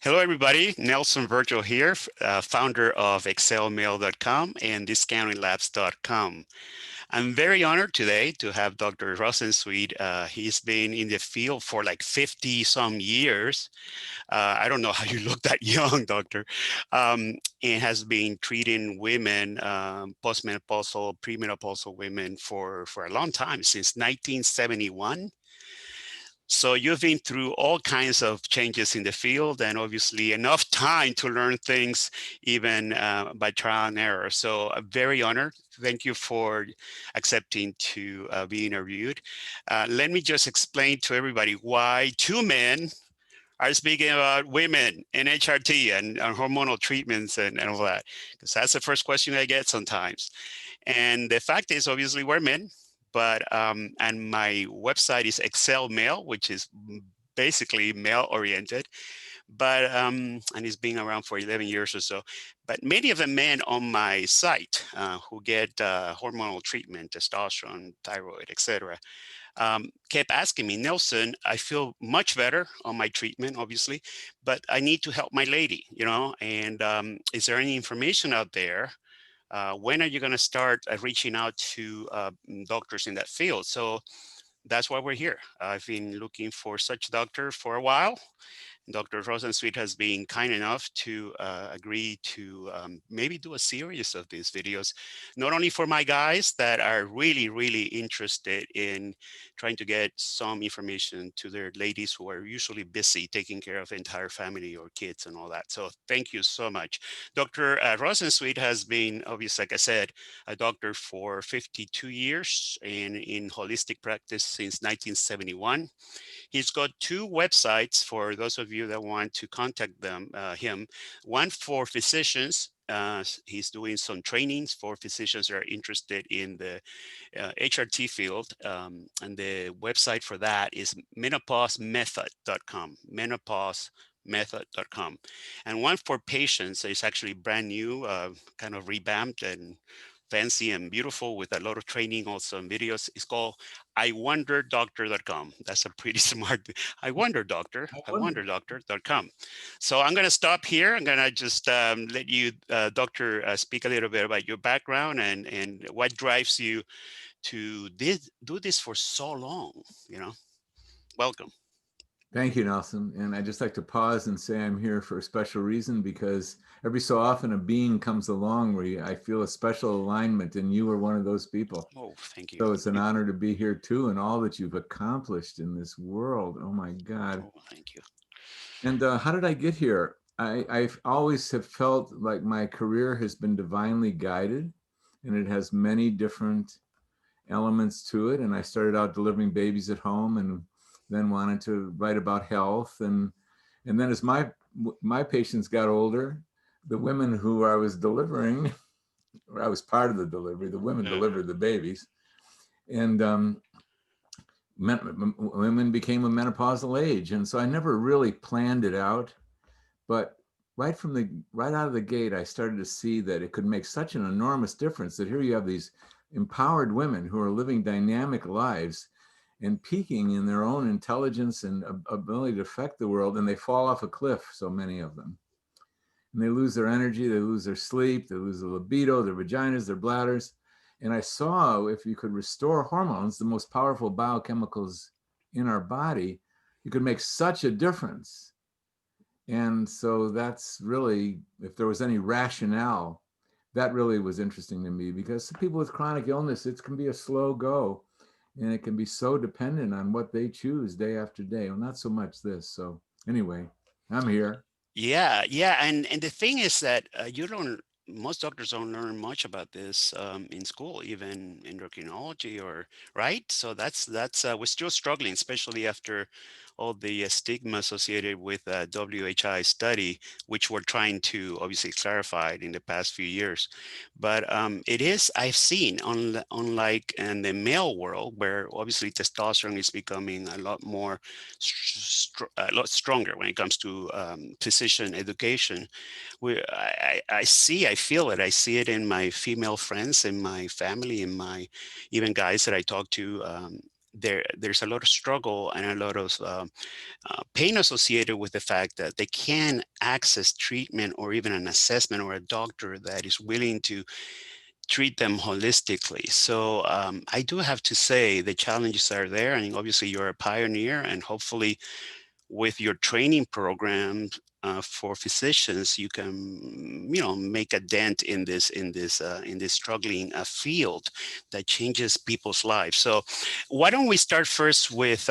Hello, everybody. Nelson Virgil here, founder of ExcelMale.com and DiscountedLabs.com. I'm very honored today to have Dr. Rosensweet. He's been in the field for like 50 some years. I don't know how you look that young, doctor. And has been treating women, postmenopausal, premenopausal women for a long time, since 1971. So you've been through all kinds of changes in the field and obviously enough time to learn things even by trial and error. So I'm very honored. Thank you for accepting to be interviewed. Let me just explain to everybody why two men are speaking about women and HRT and hormonal treatments and all that, because that's the first question I get sometimes. And the fact is, obviously, we're men, but and my website is ExcelMale, which is basically male oriented, but and it's been around for 11 years or so. But many of the men on my site who get hormonal treatment, testosterone, thyroid, etc., kept asking me, Nelson, I feel much better on my treatment, obviously, but I need to help my lady, and is there any information out there? When are you going to start reaching out to doctors in that field? So that's why we're here. I've been looking for such doctor for a while. Dr. Rosensweet has been kind enough to agree to maybe do a series of these videos, not only for my guys that are really, really interested in trying to get some information to their ladies who are usually busy taking care of the entire family or kids and all that. So thank you so much. Dr. Rosensweet has been, obviously, like I said, a doctor for 52 years and in holistic practice since 1971. He's got two websites for those of you that want to contact him. One for physicians. He's doing some trainings for physicians that are interested in the HRT field. And the website for that is menopausemethod.com. Menopausemethod.com. And one for patients is actually brand new, kind of revamped and fancy and beautiful with a lot of training also and videos. It's called iwonderdoctor.com. That's a pretty smart, iwonderdoctor.com. So I'm going to stop here. I'm going to just let you, doctor, speak a little bit about your background and what drives you to do this for so long. Welcome. Thank you, Nelson. And I just like to pause and say I'm here for a special reason because every so often a being comes along where I feel a special alignment, and you are one of those people. Oh, thank you. So it's an honor to be here too, and all that you've accomplished in this world. Oh my God. Oh, thank you. And how did I get here? I've always have felt like my career has been divinely guided, and it has many different elements to it. And I started out delivering babies at home, and then wanted to write about health. And then as my patients got older, the women who I was delivering, or I was part of the delivery, the women delivered the babies, and women became a menopausal age. And so I never really planned it out, but right out of the gate, I started to see that it could make such an enormous difference. That here you have these empowered women who are living dynamic lives and peaking in their own intelligence and ability to affect the world, and they fall off a cliff, so many of them. And they lose their energy, they lose their sleep, they lose their libido, their vaginas, their bladders. And I saw if you could restore hormones, the most powerful biochemicals in our body, you could make such a difference. And so that's really, if there was any rationale, that really was interesting to me, because people with chronic illness, it can be a slow go, and it can be so dependent on what they choose day after day. Well, not so much this. So anyway, I'm here. Yeah, yeah, and the thing is that most doctors don't learn much about this in school, even endocrinology, or right. So we're still struggling, especially after all the stigma associated with WHI study, which we're trying to obviously clarify in the past few years. But it is, I've seen unlike in the male world, where obviously testosterone is becoming a lot more a lot stronger when it comes to physician education. I feel it. I see it in my female friends, in my family, in my even guys that I talk to. there's a lot of struggle and a lot of pain associated with the fact that they can't access treatment or even an assessment or a doctor that is willing to treat them holistically. So I do have to say the challenges are there, and obviously you're a pioneer, and hopefully with your training program for physicians, you can, make a dent in this struggling field that changes people's lives. So why don't we start first with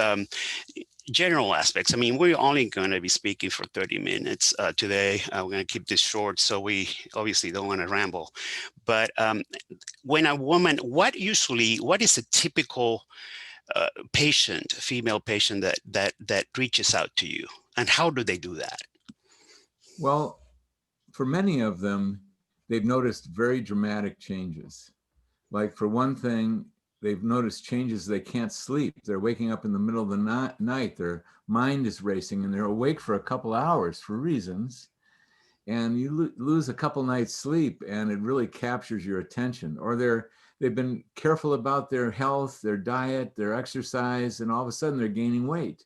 general aspects? I mean, we're only going to be speaking for 30 minutes today. We're going to keep this short, so we obviously don't want to ramble. But when a woman, what is a typical patient, female patient that reaches out to you, and how do they do that? Well, for many of them, they've noticed very dramatic changes. Like, for one thing, they've noticed changes. They can't sleep. They're waking up in the middle of the night. Their mind is racing, and they're awake for a couple hours for reasons. And you lose a couple nights sleep, and it really captures your attention. Or they've been careful about their health, their diet, their exercise, and all of a sudden they're gaining weight,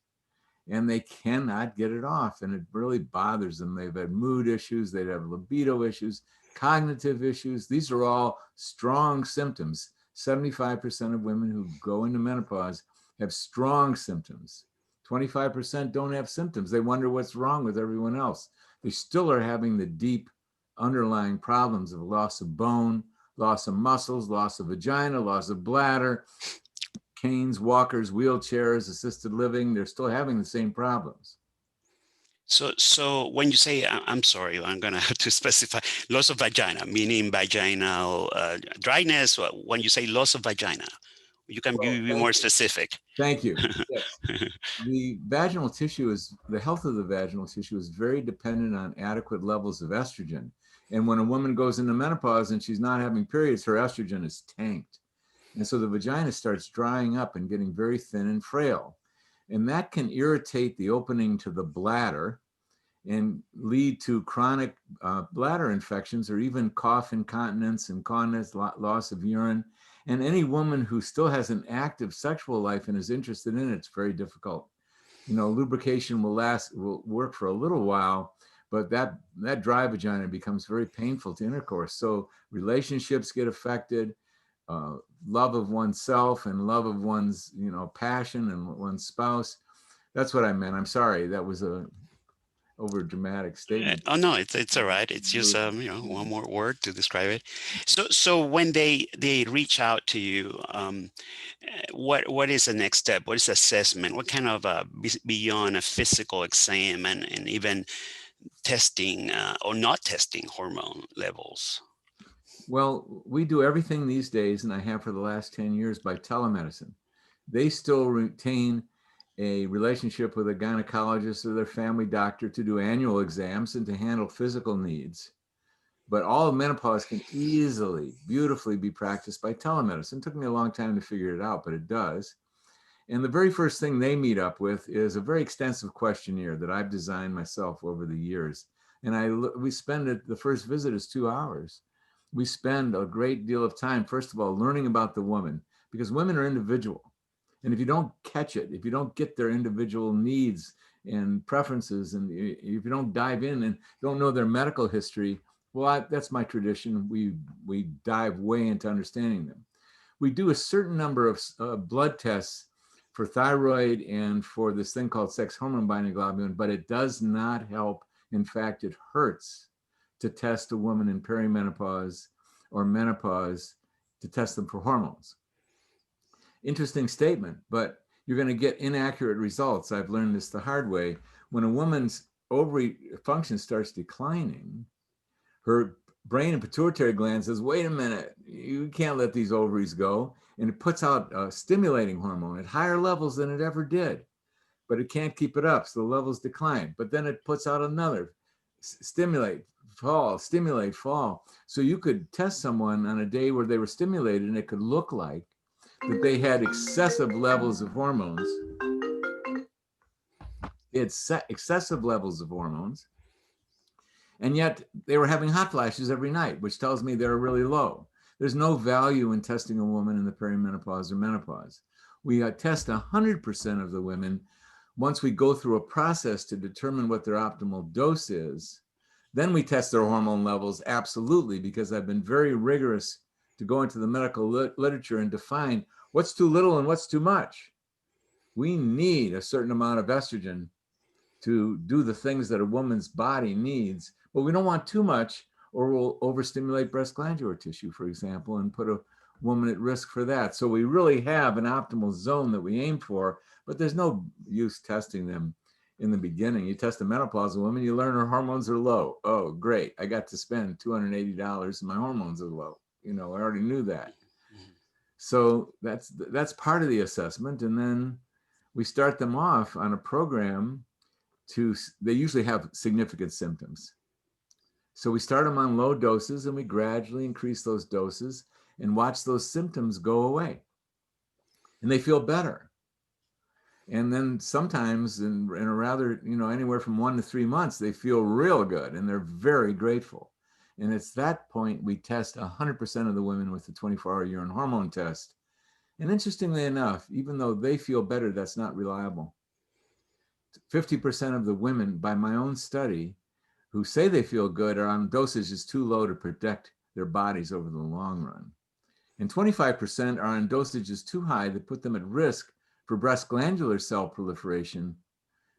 and they cannot get it off, and it really bothers them. They've had mood issues, they have libido issues, cognitive issues. These are all strong symptoms. 75% of women who go into menopause have strong symptoms. 25% don't have symptoms. They wonder what's wrong with everyone else. They still are having the deep underlying problems of loss of bone, loss of muscles, loss of vagina, loss of bladder, canes, walkers, wheelchairs, assisted living. They're still having the same problems. So when you say, I'm sorry, I'm going to have to specify loss of vagina, meaning vaginal dryness. When you say loss of vagina, you can Well, be more specific. thank you. Yes. The vaginal tissue the health of the vaginal tissue is very dependent on adequate levels of estrogen. And when a woman goes into menopause and she's not having periods, her estrogen is tanked. And so the vagina starts drying up and getting very thin and frail. And that can irritate the opening to the bladder and lead to chronic bladder infections, or even cough, incontinence, loss of urine. And any woman who still has an active sexual life and is interested in it, it's very difficult. Lubrication will work for a little while, but that dry vagina becomes very painful to intercourse. So relationships get affected, love of oneself and love of one's, passion and one's spouse. That's what I meant. I'm sorry. That was a over dramatic statement. Oh no, it's all right. It's just one more word to describe it. So when they reach out to you, what is the next step? What is assessment? What kind of beyond a physical exam and even testing or not testing hormone levels? Well, we do everything these days, and I have for the last 10 years, by telemedicine. They still retain a relationship with a gynecologist or their family doctor to do annual exams and to handle physical needs. But all of menopause can easily, beautifully be practiced by telemedicine. It took me a long time to figure it out, but it does. And the very first thing they meet up with is a very extensive questionnaire that I've designed myself over the years. And we spend it, the first visit is 2 hours. We spend a great deal of time, first of all, learning about the woman, because women are individual. And if you don't catch it, if you don't get their individual needs and preferences, and if you don't dive in and don't know their medical history, well, that's my tradition. We dive way into understanding them. We do a certain number of blood tests for thyroid and for this thing called sex hormone binding globulin, but it does not help. In fact, it hurts to test a woman in perimenopause or menopause, to test them for hormones. Interesting statement, but you're going to get inaccurate results. I've learned this the hard way. When a woman's ovary function starts declining, her brain and pituitary gland says, wait a minute, you can't let these ovaries go. And it puts out a stimulating hormone at higher levels than it ever did, but it can't keep it up. So the levels decline, but then it puts out another, stimulate, fall, stimulate, fall. So you could test someone on a day where they were stimulated, and it could look like that they had excessive levels of hormones. It's excessive levels of hormones. And yet they were having hot flashes every night, which tells me they're really low. There's no value in testing a woman in the perimenopause or menopause. We test 100% of the women. Once we go through a process to determine what their optimal dose is, then we test their hormone levels, absolutely, because I've been very rigorous to go into the medical literature and define what's too little and what's too much. We need a certain amount of estrogen to do the things that a woman's body needs, but we don't want too much or we'll overstimulate breast glandular tissue, for example, and put a woman at risk for that. So we really have an optimal zone that we aim for, but there's no use testing them in the beginning. You test a menopausal woman, you learn her hormones are low. Oh, great. I got to spend $280 and my hormones are low. You know, I already knew that. So that's part of the assessment. And then we start them off on a program they usually have significant symptoms. So we start them on low doses and we gradually increase those doses and watch those symptoms go away. And they feel better. And then sometimes in a rather, anywhere from 1 to 3 months, they feel real good and they're very grateful. And it's that point we test 100% of the women with the 24-hour urine hormone test. And interestingly enough, even though they feel better, that's not reliable. 50% of the women, by my own study, who say they feel good are on dosages too low to protect their bodies over the long run. And 25% are on dosages too high that put them at risk for breast glandular cell proliferation.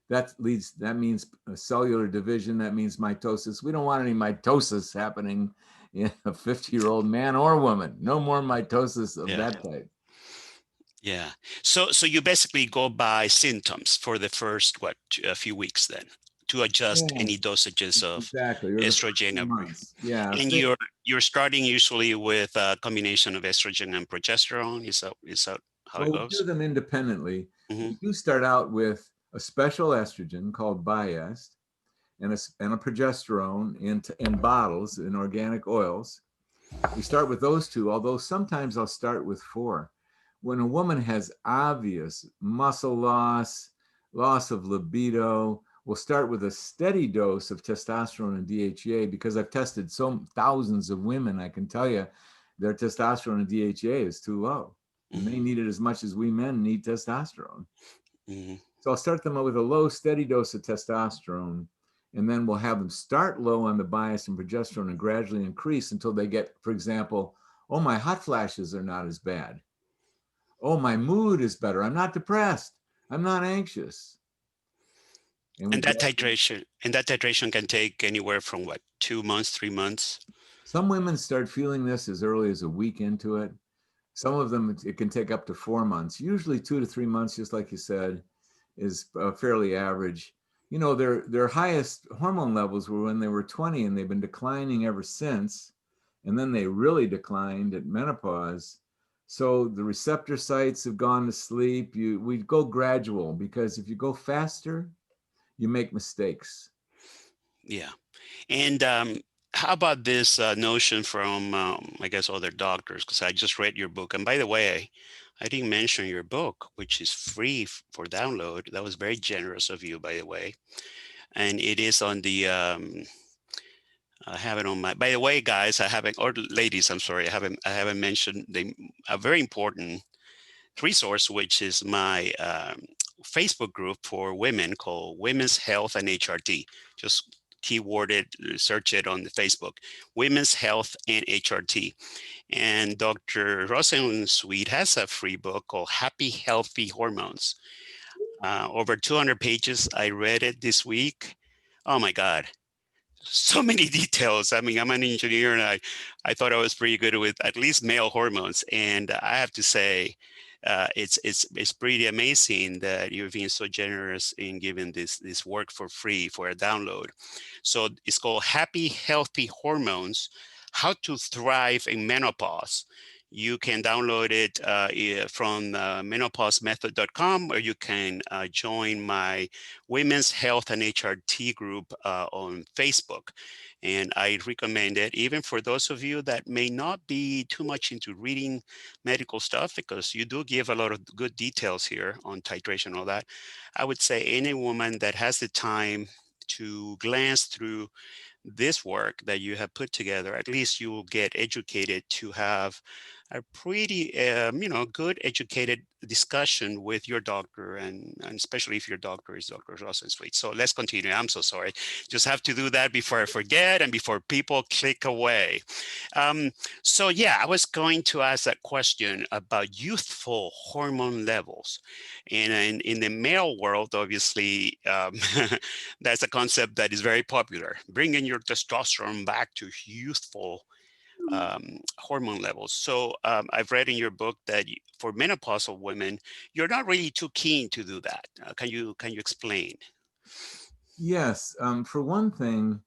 That means cellular division, that means mitosis. We don't want any mitosis happening in a 50-year-old man or woman. No more mitosis of that type. Yeah. So you basically go by symptoms for the first, a few weeks then to adjust any dosages of exactly. estrogen. Months. Yeah. And you're starting usually with a combination of estrogen and progesterone. Is that how it goes? We do them independently. Mm-hmm. We do start out with a special estrogen called Biest and a progesterone in bottles, in organic oils. We start with those two, although sometimes I'll start with 4. When a woman has obvious muscle loss, loss of libido, we'll start with a steady dose of testosterone and DHEA because I've tested thousands of women. I can tell you their testosterone and DHEA is too low. And they need it as much as we men need testosterone. Mm-hmm. So I'll start them with a low, steady dose of testosterone, and then we'll have them start low on the Biest and progesterone and gradually increase until they get, for example, oh, my hot flashes are not as bad. Oh, my mood is better. I'm not depressed. I'm not anxious. And that titration can take anywhere from 2 months, 3 months. Some women start feeling this as early as a week into it. Some of them, it can take up to 4 months. Usually 2 to 3 months, just like you said, is fairly average. Their highest hormone levels were when they were 20, and they've been declining ever since. And then they really declined at menopause. So the receptor sites have gone to sleep. We go gradual, because if you go faster, you make mistakes. Yeah. And how about this notion from, I guess, other doctors? Because I just read your book. And by the way, I didn't mention your book, which is free for download. That was very generous of you, by the way. And it is on the, I have it on my, by the way, guys, I haven't, or ladies, I'm sorry, I haven't mentioned a very important resource, which is my Facebook group for women called Women's Health and HRT. Just keyword it, search it on the Facebook, Women's Health and HRT. And Dr. Rosensweet has a free book called Happy Healthy Hormones. Over 200 pages. I read it this week. Oh my God. So many details. I mean, I'm an engineer and I thought I was pretty good with at least male hormones. And I have to say, it's pretty amazing that you're being so generous in giving this work for free for a download. So it's called Happy Healthy Hormones: How to Thrive in Menopause. You can download it from menopausemethod.com, or you can join my Women's Health and HRT group on Facebook. And I recommend it even for those of you that may not be too much into reading medical stuff, because you do give a lot of good details here on titration and all that. I would say any woman that has the time to glance through this work that you have put together, at least you will get educated to have a pretty, good educated discussion with your doctor, and especially if your doctor is Dr. Rosensweet. So let's continue. I'm so sorry. Just have to do that before I forget and before people click away. Um, so yeah, I was going to ask that question about youthful hormone levels. And in the male world, obviously, that's a concept that is very popular, bringing your testosterone back to youthful hormone levels. So I've read in your book that for menopausal women, you're not really too keen to do that. Can you explain? Yes, for one thing,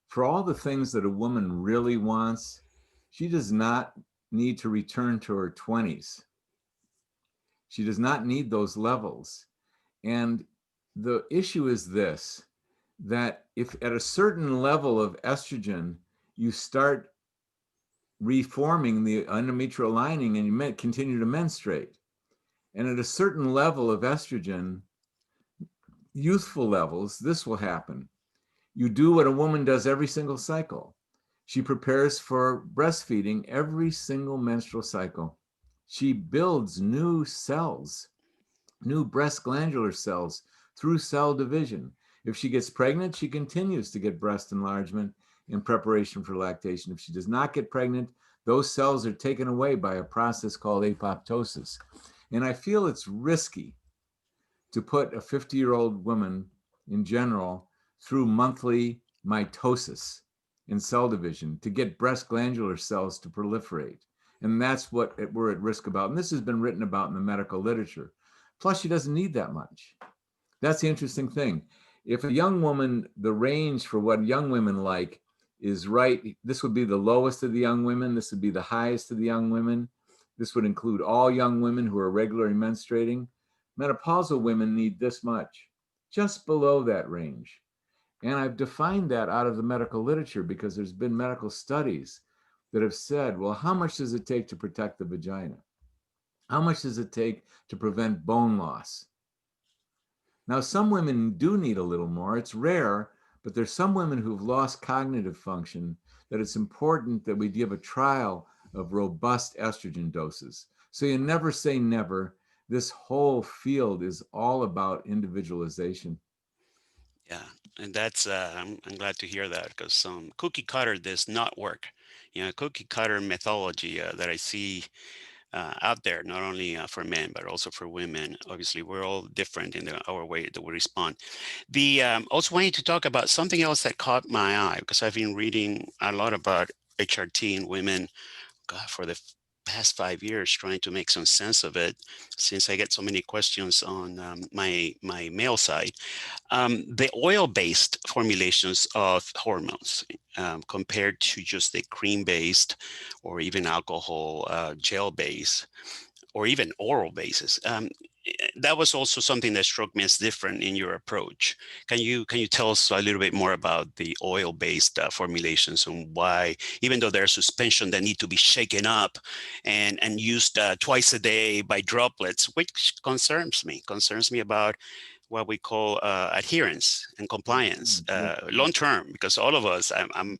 for all the things that a woman really wants, she does not need to return to her 20s. She does not need those levels. And the issue is this, that if at a certain level of estrogen, you start reforming the endometrial lining and you continue to menstruate. And at a certain level of estrogen, youthful levels, this will happen. You do what a woman does every single cycle. She prepares for breastfeeding every single menstrual cycle. She builds new cells, new breast glandular cells through cell division. If she gets pregnant, she continues to get breast enlargement in preparation for lactation. If she does not get pregnant, those cells are taken away by a process called apoptosis. And I feel it's risky to put a 50-year-old woman in general through monthly mitosis in cell division to get breast glandular cells to proliferate. And that's what we're at risk about. And this has been written about in the medical literature. Plus, she doesn't need that much. That's the interesting thing. If a young woman, the range for what young women like is right, this would be the lowest of the young women. This would be the highest of the young women. This would include all young women who are regularly menstruating. Menopausal women need this much, just below that range. And I've defined that out of the medical literature because there's been medical studies that have said, well, how much does it take to protect the vagina? How much does it take to prevent bone loss? Now, some women do need a little more. It's rare, but there's some women who've lost cognitive function that it's important that we give a trial of robust estrogen doses. So you never say never. This whole field is all about individualization. Yeah, and that's I'm glad to hear that because some cookie cutter does not work. Cookie cutter methodology that I see out there, not only for men but also for women. Obviously, we're all different in our way that we respond. The also wanted to talk about something else that caught my eye because I've been reading a lot about HRT in women, God, for the past 5 years, trying to make some sense of it, since I get so many questions on my male side. The oil-based formulations of hormones compared to just the cream-based or even alcohol gel-based or even oral basis. That was also something that struck me as different in your approach. Can you tell us a little bit more about the oil-based formulations and why, even though they're suspension that need to be shaken up and used twice a day by droplets, which concerns me about what we call adherence and compliance long term, because all of us, I'm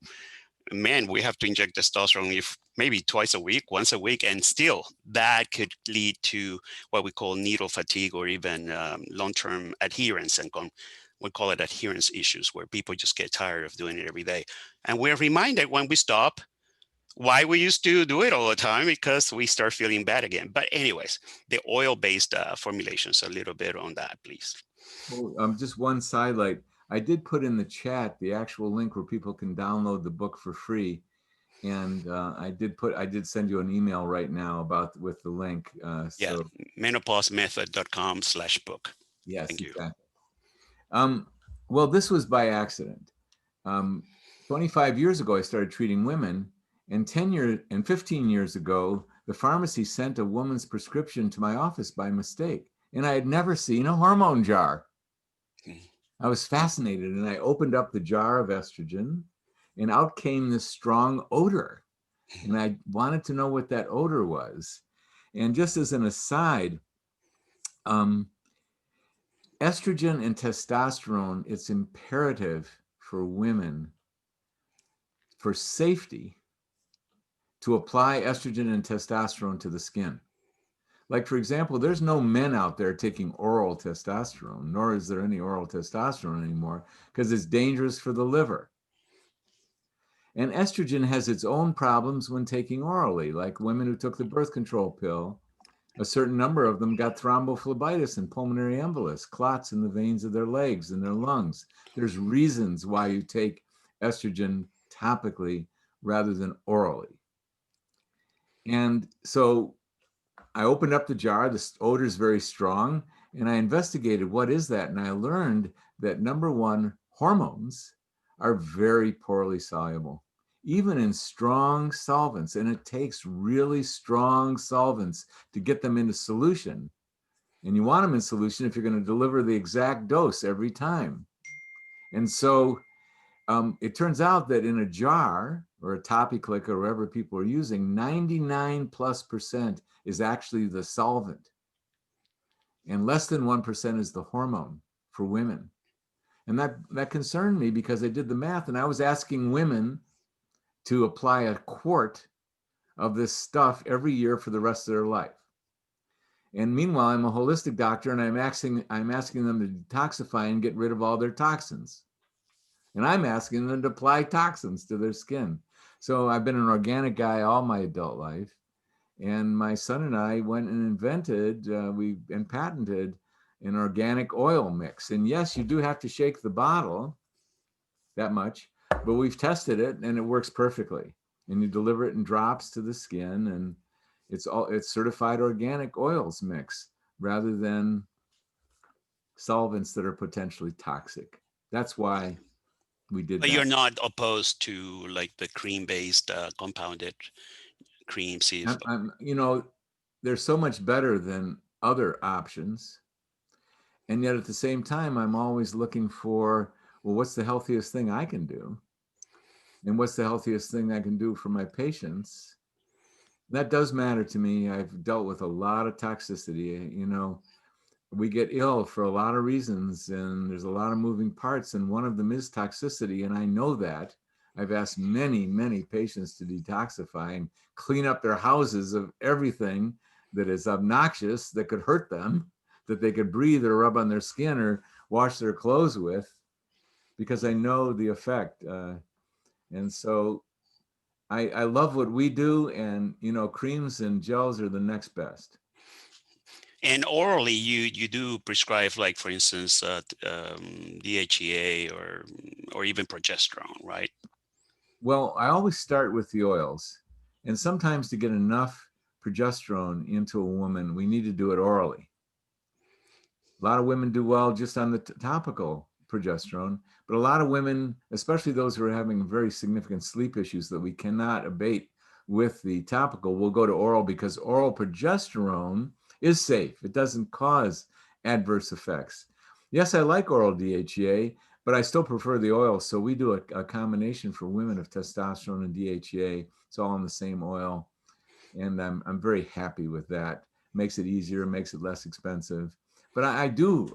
man, we have to inject testosterone if maybe twice a week, once a week, and still that could lead to what we call needle fatigue or even long-term adherence and we call it adherence issues where people just get tired of doing it every day. And we're reminded when we stop why we used to do it all the time because we start feeling bad again. But anyways, the oil-based formulations, a little bit on that, please. Well, just one sidelight. I did put in the chat the actual link where people can download the book for free. And I did send you an email right now about with the link. Yeah, So menopausemethod.com/book. yes, Thank you. exactly. Um, well, this was by accident. Um, 25 years ago, I started treating women, and 15 years ago, the pharmacy sent a woman's prescription to my office by mistake, and I had never seen a hormone jar. I was fascinated, and I opened up the jar of estrogen, and out came this strong odor, and I wanted to know what that odor was. And just as an aside, um, estrogen and testosterone, it's imperative for women for safety to apply estrogen and testosterone to the skin. Like, for example, there's no men out there taking oral testosterone, nor is there any oral testosterone anymore because it's dangerous for the liver. And estrogen has its own problems when taking orally, like women who took the birth control pill. A certain number of them got thrombophlebitis and pulmonary embolus, clots in the veins of their legs and their lungs. There's reasons why you take estrogen topically rather than orally. And so I opened up the jar, the odor is very strong, and I investigated what is that. And I learned that number one, hormones are very poorly soluble, even in strong solvents. And it takes really strong solvents to get them into solution. And you want them in solution if you're going to deliver the exact dose every time. And so it turns out that in a jar or a toppy click or wherever people are using, 99+% is actually the solvent. And less than 1% is the hormone for women. And that concerned me because I did the math and I was asking women to apply a quart of this stuff every year for the rest of their life. And meanwhile, I'm a holistic doctor and I'm asking them to detoxify and get rid of all their toxins. And I'm asking them to apply toxins to their skin. So I've been an organic guy all my adult life. And my son and I went and invented, and patented an organic oil mix. And yes, you do have to shake the bottle that much, but we've tested it and it works perfectly. And you deliver it in drops to the skin, and it's certified organic oils mix rather than solvents that are potentially toxic. That's why we did But that. you're not opposed to like the cream-based compounded creams. They're so much better than other options. And yet at the same time, I'm always looking for, well, what's the healthiest thing I can do? And what's the healthiest thing I can do for my patients? That does matter to me. I've dealt with a lot of toxicity. We get ill for a lot of reasons, and there's a lot of moving parts, and one of them is toxicity, and I know that. I've asked many, many patients to detoxify and clean up their houses of everything that is obnoxious, that could hurt them, that they could breathe or rub on their skin or wash their clothes with, because I know the effect. And so I love what we do, and creams and gels are the next best. And orally, you do prescribe, like, for instance, DHEA or even progesterone, right? Well, I always start with the oils, and sometimes to get enough progesterone into a woman, we need to do it orally. A lot of women do well just on the topical progesterone, but a lot of women, especially those who are having very significant sleep issues that we cannot abate with the topical, will go to oral because oral progesterone is safe. It doesn't cause adverse effects. Yes, I like oral DHEA, but I still prefer the oil. So we do a combination for women of testosterone and DHEA. It's all in the same oil. And I'm very happy with that. Makes it easier, makes it less expensive. But I do,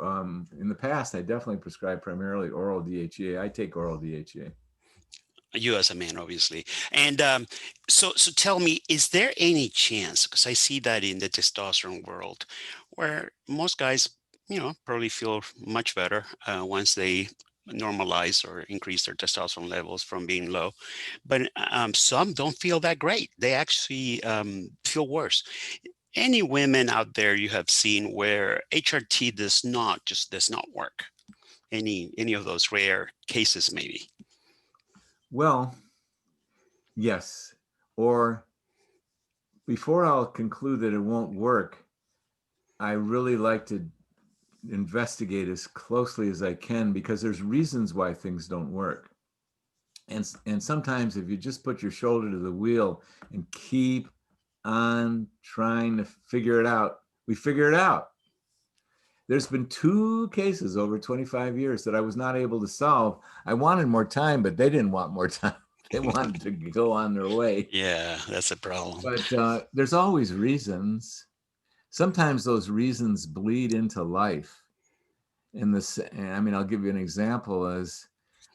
in the past, I definitely prescribe primarily oral DHEA. I take oral DHEA. You as a man, obviously. And so tell me, is there any chance, because I see that in the testosterone world, where most guys, probably feel much better once they normalize or increase their testosterone levels from being low, but some don't feel that great. They actually feel worse. Any women out there you have seen where HRT does not work? Any of those rare cases, maybe? Well, yes. Or before I'll conclude that it won't work, I really like to investigate as closely as I can because there's reasons why things don't work. And sometimes if you just put your shoulder to the wheel and keep on trying to figure it out, we figure it out. There's been 2 cases over 25 years that I was not able to solve. I wanted more time, but they didn't want more time. They wanted to go on their way. Yeah, that's a problem. But there's always reasons. Sometimes those reasons bleed into life. I'll give you an example. As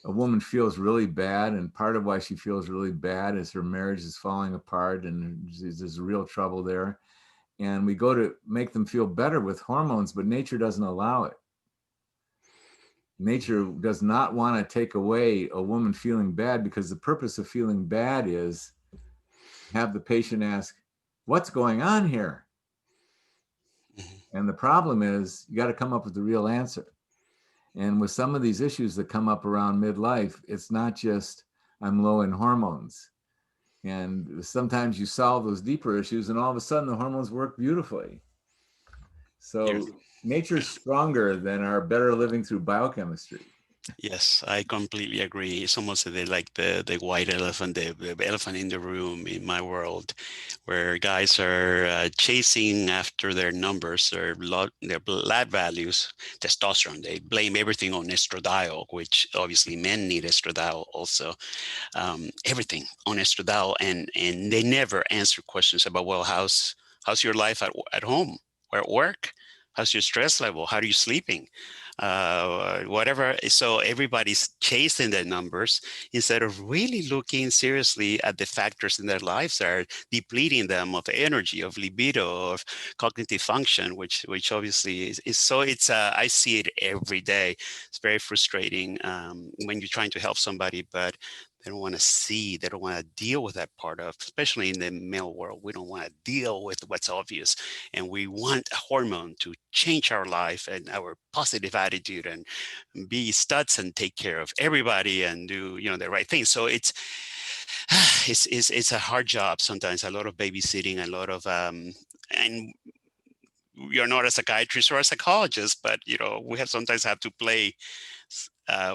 a woman feels really bad, and part of why she feels really bad is her marriage is falling apart and there's real trouble there. And we go to make them feel better with hormones, but nature doesn't allow it. Nature does not want to take away a woman feeling bad, because the purpose of feeling bad is have the patient ask, what's going on here? Mhm. And the problem is you got to come up with the real answer. And with some of these issues that come up around midlife, it's not just I'm low in hormones. And sometimes you solve those deeper issues and all of a sudden the hormones work beautifully. You're, So nature's stronger than our better living through biochemistry. yes, I completely agree. It's almost like the white elephant, the elephant in the room in my world, where guys are chasing after their numbers, their blood values, testosterone. They blame everything on estradiol, which obviously men need estradiol also. Everything on estradiol, and they never answer questions about, well, how's your life at home or at work? How's your stress level? How are you sleeping? Whatever. So everybody's chasing their numbers instead of really looking seriously at the factors in their lives that are depleting them of energy, of libido, of cognitive function, which obviously is so. It's I see it every day. It's very frustrating when you're trying to help somebody, but they don't want to see, they don't want to deal with that part of, especially in the male world. We don't want to deal with what's obvious. And we want a hormone to change our life and our positive attitude and be studs and take care of everybody and do, the right thing. So it's a hard job sometimes, a lot of babysitting, a lot of, and you're not a psychiatrist or a psychologist, but we sometimes have to play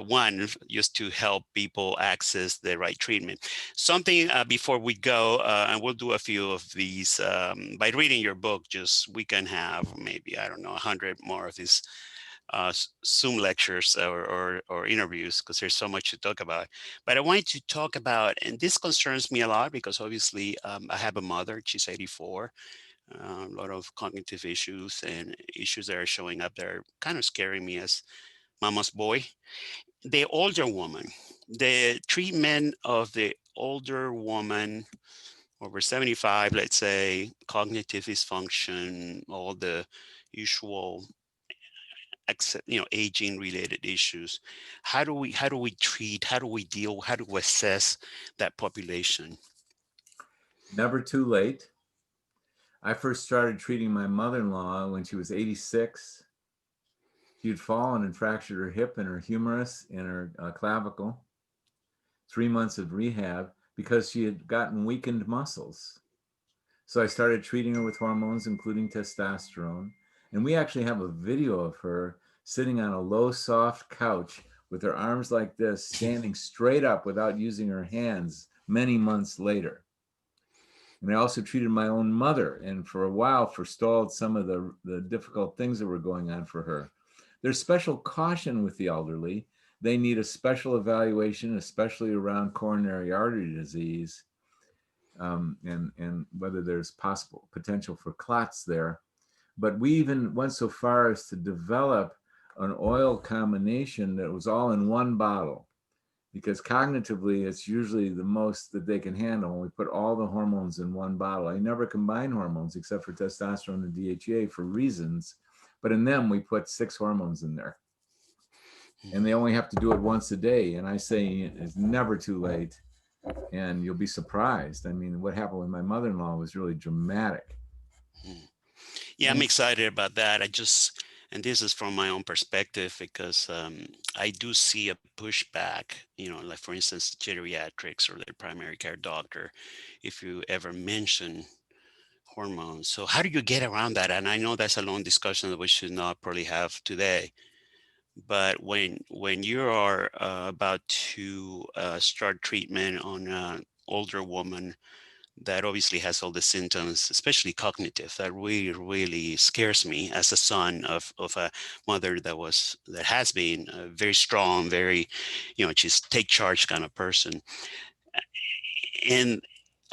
one just to help people access the right treatment. Something before we go, and we'll do a few of these by reading your book. Just we can have maybe, I don't know, 100 more of these Zoom lectures or interviews, because there's so much to talk about. But I wanted to talk about, and this concerns me a lot because obviously I have a mother. She's 84. A lot of cognitive issues and issues that are showing up that are kind of scaring me as mama's boy. The older woman, the treatment of the older woman over 75, let's say, cognitive dysfunction, all the usual, aging related issues. How do we treat, how do we deal, how do we assess that population? Never too late. I first started treating my mother-in-law when she was 86. She had fallen and fractured her hip and her humerus and her clavicle. 3 months of rehab because she had gotten weakened muscles. So I started treating her with hormones, including testosterone. And we actually have a video of her sitting on a low, soft couch with her arms like this, standing straight up without using her hands many months later. And I also treated my own mother, and for a while forestalled some of the difficult things that were going on for her. There's special caution with the elderly. They need a special evaluation, especially around coronary artery disease, and whether there's possible potential for clots there. But we even went so far as to develop an oil combination that was all in one bottle, because cognitively it's usually the most that they can handle when we put all the hormones in one bottle. I never combine hormones except for testosterone and DHEA for reasons, but in them we put 6 hormones in there, and they only have to do it once a day. And I say it's never too late, and you'll be surprised. I mean, what happened with my mother-in-law was really dramatic. Yeah, I'm And excited about that. And this is from my own perspective because I do see a pushback, like for instance, geriatrics or the primary care doctor, if you ever mention hormones. So how do you get around that? And I know that's a long discussion that we should not probably have today. But when you are about to start treatment on an older woman that obviously has all the symptoms, especially cognitive, that really, really scares me as a son of a mother that has been very strong, very, she's take charge kind of person. And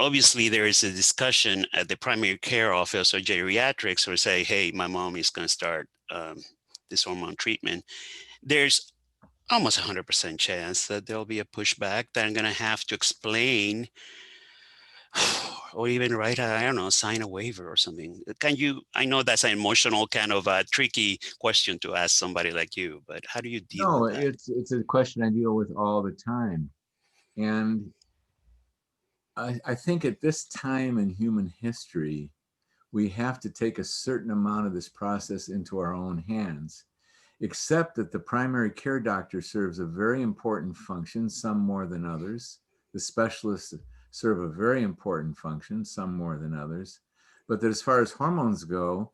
obviously there is a discussion at the primary care office or geriatrics or say, hey, my mom is going to start this hormone treatment. There's almost 100% chance that there'll be a pushback that I'm going to have to explain or even write I don't know, sign a waiver or something. Can you, I know that's an emotional kind of a tricky question to ask somebody like you, but how do you deal No, with that? it's a question I deal with all the time. And I think at this time in human history, we have to take a certain amount of this process into our own hands, except that the primary care doctor serves a very important function, some more than others. The specialists serve a very important function, some more than others. But that as far as hormones go,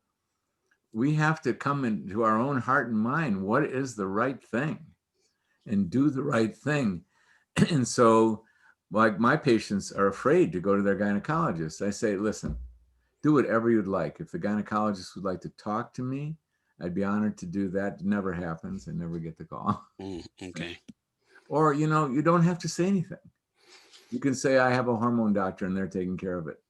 we have to come into our own heart and mind. What is the right thing? And do the right thing. And so, like, my patients are afraid to go to their gynecologist. I say, listen, do whatever you'd like. If the gynecologist would like to talk to me, I'd be honored to do that. It never happens. I never get the call. Okay. Or, you don't have to say anything. You can say, I have a hormone doctor and they're taking care of it.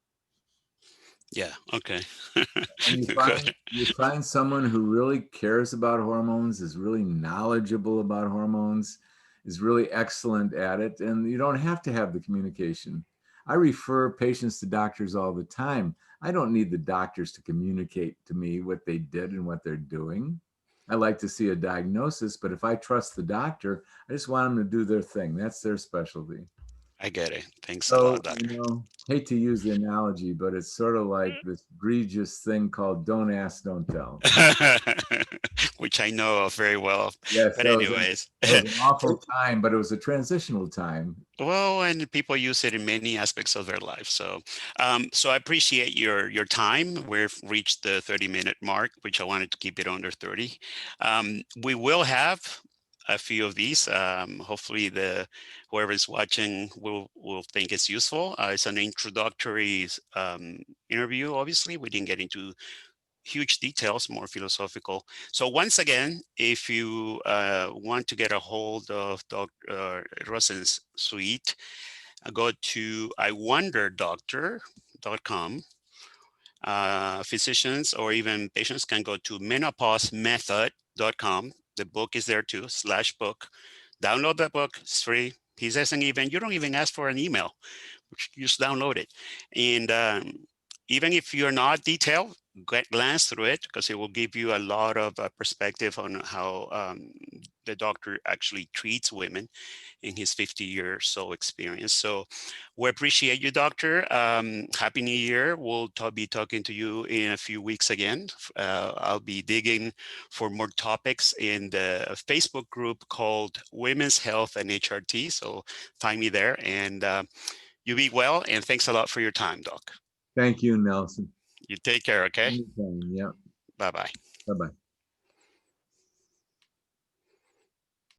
Yeah. Okay. And Good. you find someone who really cares about hormones, is really knowledgeable about hormones, is really excellent at it, and you don't have to have the communication. I refer patients to doctors all the time. I don't need the doctors to communicate to me what they did and what they're doing. I like to see a diagnosis, but if I trust the doctor, I just want them to do their thing. That's their specialty. I get it. Thanks a lot, So, doctor. hate to use the analogy, but it's sort of like this egregious thing called don't ask, don't tell. Which I know of very well. Yes, But anyways, that was an awful time, but it was a transitional time. well, and people use it in many aspects of their life. So I appreciate your time. We've reached the 30-minute mark, which I wanted to keep it under 30. We will have a few of these. Hopefully, the whoever is watching will think it's useful. It's an introductory interview. Obviously, we didn't get into huge details, more philosophical. So once again, if you want to get a hold of Dr. Rosensweet, go to iwonderdoctor.com. Physicians or even patients can go to menopausemethod.com. The book is there too, /book. Download the book, it's free. He doesn't even, you don't even ask for an email, just download it. And even if you're not detailed, glance through it because it will give you a lot of perspective on how the doctor actually treats women in his 50 years so experience. So we appreciate you, doctor. Happy New Year. We'll be talking to you in a few weeks again. I'll be digging for more topics in the Facebook group called Women's Health and HRT. So find me there and you be well. And thanks a lot for your time, Doc. Thank you, Nelson. You take care, okay? Anytime. Yeah. Bye-bye. Bye bye.